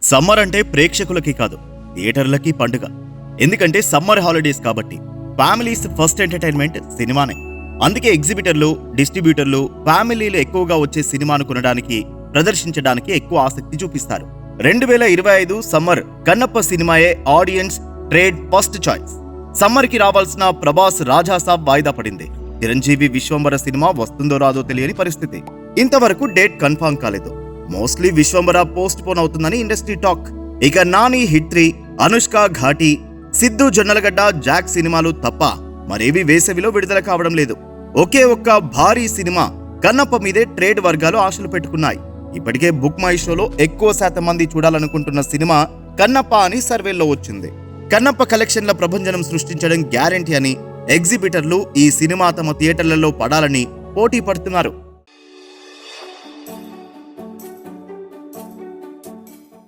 Summer అంటే ప్రేక్షకులకి కాదు, థియేటర్లకి పండుగ. ఎందుకంటే సమ్మర్ హాలిడేస్ కాబట్టి ఫ్యామిలీస్ ఫస్ట్ ఎంటర్టైన్మెంట్ సినిమానే. అందుకే ఎగ్జిబిటర్లు, డిస్ట్రిబ్యూటర్లు ఫ్యామిలీలు ఎక్కువగా వచ్చే సినిమాను కొనడానికి, ప్రదర్శించడానికి ఎక్కువ ఆసక్తి చూపిస్తారు. 2025 సమ్మర్ కన్నప్ప సినిమాయే audience trade first choice. Summer కి రావాల్సిన ప్రభాస్ రాజాసాబ్ వాయిదా పడింది. చిరంజీవి విశ్వంబర సినిమా వస్తుందో రాదో తెలియని పరిస్థితి. ఇంతవరకు డేట్ కన్ఫర్మ్ కాలేదు. మోస్ట్లీ విశ్వంబర పోస్ట్ పోన్ అవుతుందని ఇండస్ట్రీ టాక్. ఇక నాని హిట్ 3, అనుష్క ఘాటి, సిద్ధు జొన్నలగడ్డ, జాక్ సినిమాలు తప్ప మరేవి వేసవిలో విడుదల కావడం లేదు. ఒకే ఒక్క భారీ సినిమా కన్నప్ప మీదే ట్రేడ్ వర్గాలు ఆశలు పెట్టుకున్నాయి. ఇప్పటికే బుక్ మై షోలో ఎక్కువ శాతం మంది చూడాలనుకుంటున్న సినిమా కన్నప్ప అని సర్వేల్లో వచ్చింది. కన్నప్ప కలెక్షన్ల ప్రభంజనం సృష్టించడం గ్యారెంటీ అని ఎగ్జిబిటర్లు ఈ సినిమా తమ థియేటర్లలో పడాలని పోటీ పడుతున్నారు.